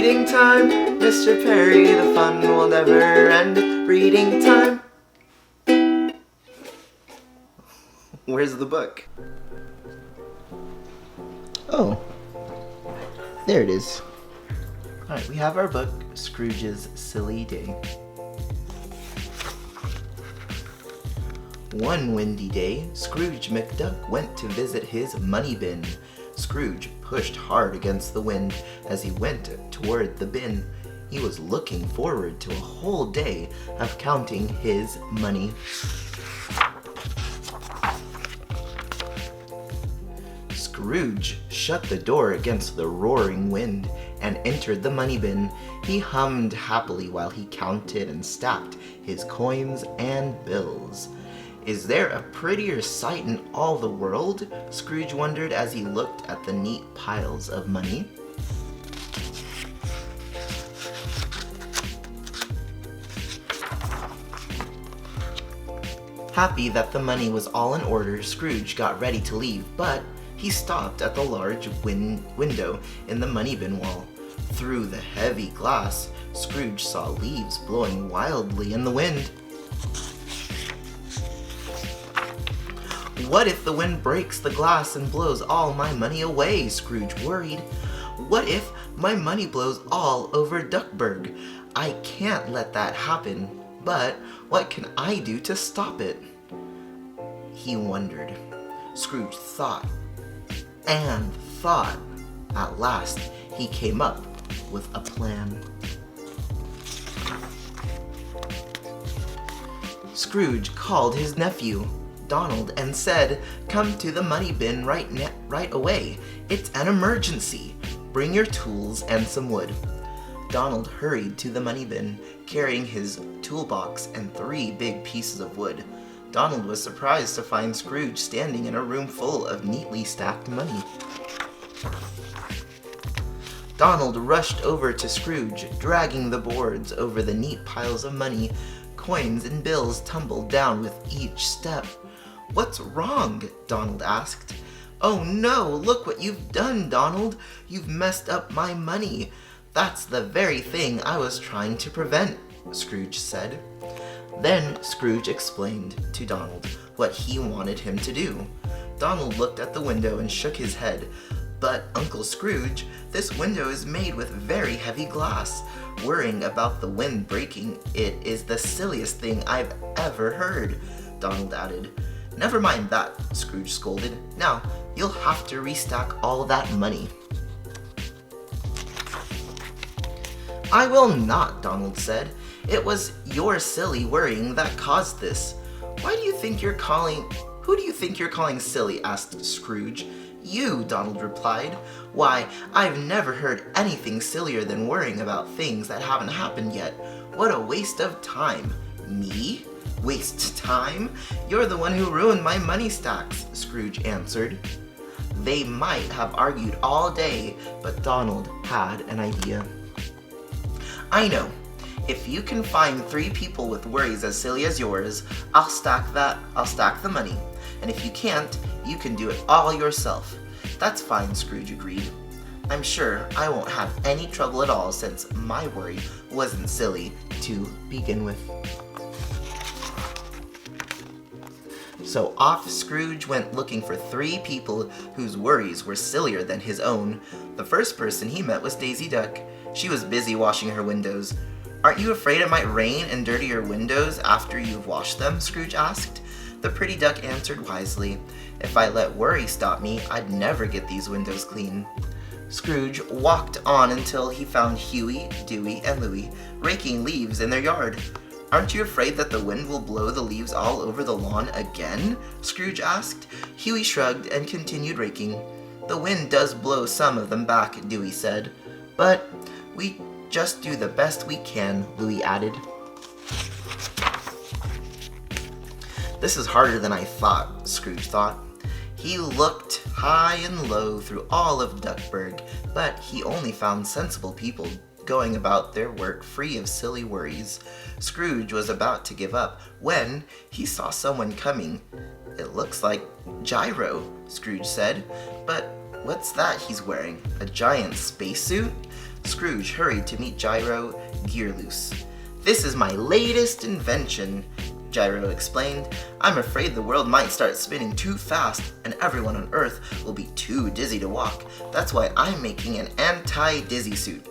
reading time, Mr. Perry, the fun will never end. Reading time. Where's the book? Oh, there it is. Alright, we have our book, Scrooge's Silly Day. One windy day, Scrooge McDuck went to visit his money bin. Scrooge pushed hard against the wind as he went toward the bin. He was looking forward to a whole day of counting his money. Scrooge shut the door against the roaring wind and entered the money bin. He hummed happily while he counted and stacked his coins and bills. Is there a prettier sight in all the world? Scrooge wondered as he looked at the neat piles of money. Happy that the money was all in order, Scrooge got ready to leave, but he stopped at the large window in the money bin wall. Through the heavy glass, Scrooge saw leaves blowing wildly in the wind. What if the wind breaks the glass and blows all my money away? Scrooge worried. What if my money blows all over Duckburg? I can't let that happen, but what can I do to stop it? He wondered. Scrooge thought and thought. At last, he came up with a plan. Scrooge called his nephew, Donald, and said, "Come to the money bin right away. It's an emergency. Bring your tools and some wood." Donald hurried to the money bin, carrying his toolbox and 3 big pieces of wood. Donald was surprised to find Scrooge standing in a room full of neatly stacked money. Donald rushed over to Scrooge, dragging the boards over the neat piles of money. Coins and bills tumbled down with each step. "What's wrong?" Donald asked. "Oh no, look what you've done, Donald. You've messed up my money." "That's the very thing I was trying to prevent," Scrooge said. Then Scrooge explained to Donald what he wanted him to do. Donald looked at the window and shook his head. "But, Uncle Scrooge, this window is made with very heavy glass. Worrying about the wind breaking it is the silliest thing I've ever heard," Donald added. "Never mind that," Scrooge scolded. "Now, you'll have to restack all that money." "I will not," Donald said. "It was your silly worrying that caused this." Who do you think you're calling silly?" asked Scrooge. "You," Donald replied. "Why, I've never heard anything sillier than worrying about things that haven't happened yet. What a waste of time." "Me? Waste time? You're the one who ruined my money stacks," Scrooge answered. They might have argued all day, but Donald had an idea. "I know. If you can find 3 people with worries as silly as yours, I'll stack the money. And if you can't, you can do it all yourself." "That's fine," Scrooge agreed. "I'm sure I won't have any trouble at all since my worry wasn't silly to begin with." So off Scrooge went looking for 3 people whose worries were sillier than his own. The first person he met was Daisy Duck. She was busy washing her windows. "Aren't you afraid it might rain and dirty your windows after you've washed them?" Scrooge asked. The pretty duck answered wisely, "If I let worry stop me, I'd never get these windows clean." Scrooge walked on until he found Huey, Dewey, and Louie raking leaves in their yard. "Aren't you afraid that the wind will blow the leaves all over the lawn again?" Scrooge asked. Huey shrugged and continued raking. "The wind does blow some of them back," Dewey said. "But we just do the best we can," Louie added. "This is harder than I thought," Scrooge thought. He looked high and low through all of Duckburg, but he only found sensible people going about their work free of silly worries. Scrooge was about to give up when he saw someone coming. "It looks like Gyro," Scrooge said. "But What's that he's wearing? A giant spacesuit? Scrooge hurried to meet Gyro Gearloose. This is my latest invention, Gyro explained. I'm afraid the world might start spinning too fast and everyone on Earth will be too dizzy to walk. That's why I'm making an anti-dizzy suit.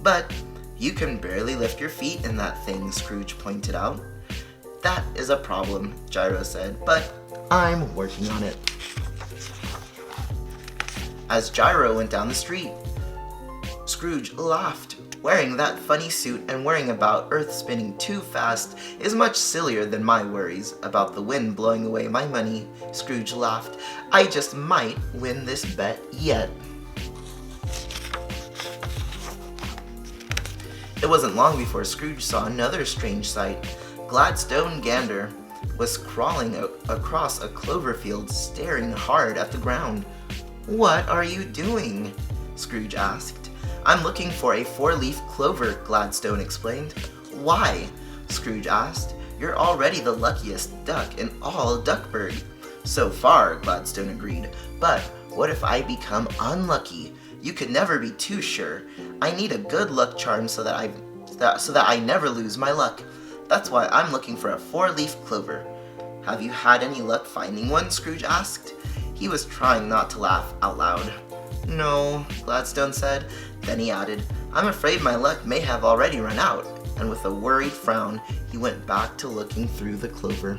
But you can barely lift your feet in that thing, Scrooge pointed out. That is a problem, Gyro said, but I'm working on it. As Gyro went down the street, Scrooge laughed. Wearing that funny suit and worrying about Earth spinning too fast is much sillier than my worries about the wind blowing away my money, Scrooge laughed. I just might win this bet yet. It wasn't long before Scrooge saw another strange sight. Gladstone Gander was crawling across a clover field, staring hard at the ground. What are you doing? Scrooge asked. I'm looking for a 4-leaf clover, Gladstone explained. Why? Scrooge asked. You're already the luckiest duck in all Duckburg. So far, Gladstone agreed. But what if I become unlucky? You could never be too sure. I need a good luck charm so that I never lose my luck. That's why I'm looking for a 4-leaf clover. Have you had any luck finding one? Scrooge asked. He was trying not to laugh out loud. No, Gladstone said. Then he added, I'm afraid my luck may have already run out. And with a worried frown, he went back to looking through the clover.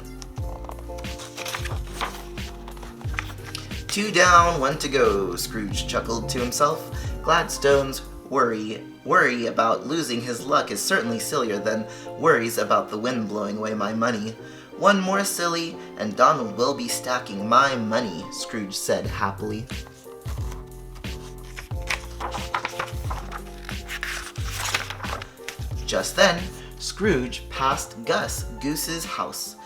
2 down, 1 to go, Scrooge chuckled to himself. Gladstone's worry about losing his luck is certainly sillier than worries about the wind blowing away my money. One more silly, and Donald will be stacking my money, Scrooge said happily. Just then, Scrooge passed Gus Goose's house.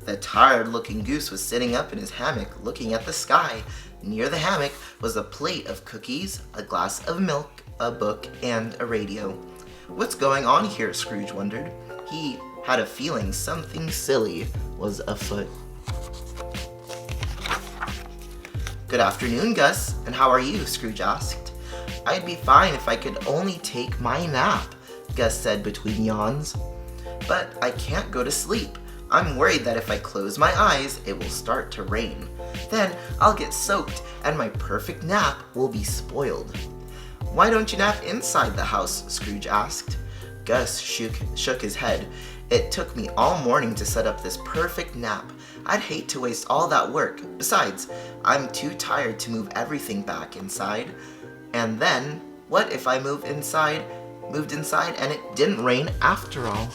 The tired-looking goose was sitting up in his hammock looking at the sky. Near the hammock was a plate of cookies, a glass of milk, a book, and a radio. What's going on here? Scrooge wondered. He had a feeling something silly was afoot. Good afternoon, Gus, and how are you? Scrooge asked. I'd be fine if I could only take my nap, Gus said between yawns. But I can't go to sleep. I'm worried that if I close my eyes, it will start to rain. Then I'll get soaked and my perfect nap will be spoiled. Why don't you nap inside the house? Scrooge asked. Gus shook his head. It took me all morning to set up this perfect nap. I'd hate to waste all that work. Besides, I'm too tired to move everything back inside. And then, what if I moved inside and it didn't rain after all?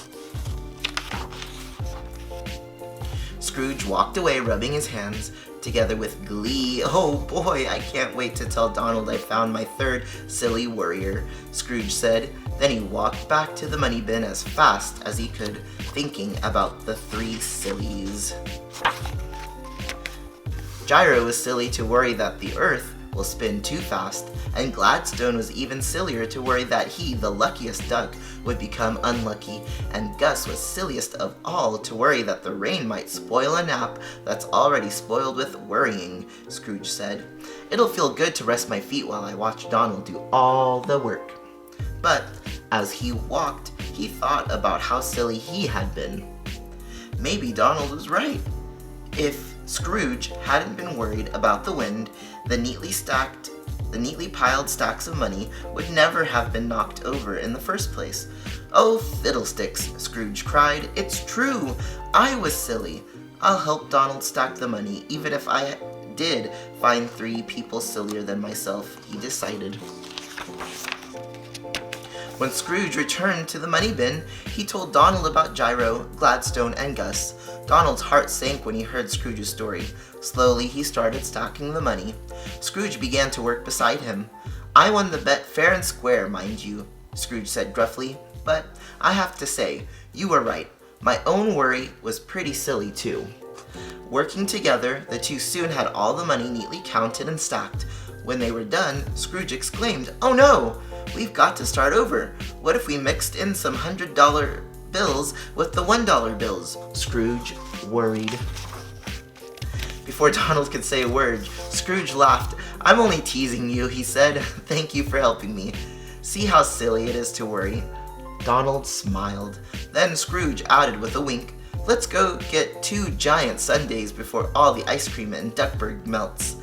Scrooge walked away rubbing his hands together with glee. Oh boy, I can't wait to tell Donald I found my 3rd silly worrier, Scrooge said. Then he walked back to the money bin as fast as he could, thinking about the 3 sillies. Gyro was silly to worry that the Earth will spin too fast, and Gladstone was even sillier to worry that he, the luckiest duck, would become unlucky, and Gus was silliest of all to worry that the rain might spoil a nap that's already spoiled with worrying, Scrooge said. It'll feel good to rest my feet while I watch Donald do all the work. But as he walked, he thought about how silly he had been. Maybe Donald was right. If Scrooge hadn't been worried about the wind, the neatly piled stacks of money would never have been knocked over in the first place. Oh, fiddlesticks, Scrooge cried. It's true. I was silly. I'll help Donald stack the money, even if I did find 3 people sillier than myself, he decided. When Scrooge returned to the money bin, he told Donald about Gyro, Gladstone, and Gus. Donald's heart sank when he heard Scrooge's story. Slowly, he started stacking the money. Scrooge began to work beside him. I won the bet fair and square, mind you, Scrooge said gruffly. But I have to say, you were right. My own worry was pretty silly, too. Working together, the two soon had all the money neatly counted and stacked. When they were done, Scrooge exclaimed, "Oh no! We've got to start over. What if we mixed in some $100 bills with the $1 bills?" Scrooge worried. Before Donald could say a word, Scrooge laughed. I'm only teasing you, he said. Thank you for helping me. See how silly it is to worry? Donald smiled. Then Scrooge added with a wink, let's go get 2 giant sundaes before all the ice cream in Duckburg melts.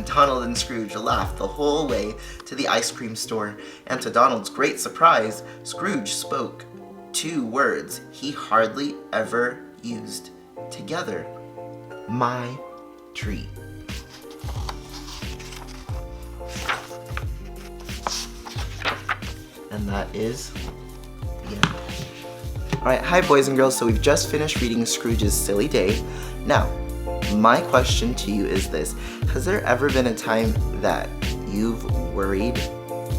Donald and Scrooge laughed the whole way to the ice cream store, and to Donald's great surprise, Scrooge spoke 2 words he hardly ever used together. My treat. And that is the end. Alright, hi boys and girls, so we've just finished reading Scrooge's Silly Day. Now, my question to you is this. Has there ever been a time that you've worried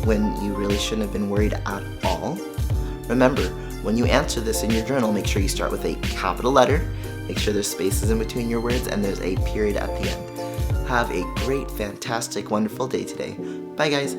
when you really shouldn't have been worried at all? Remember, when you answer this in your journal, make sure you start with a capital letter, make sure there's spaces in between your words, and there's a period at the end. Have a great, fantastic, wonderful day today. Bye guys.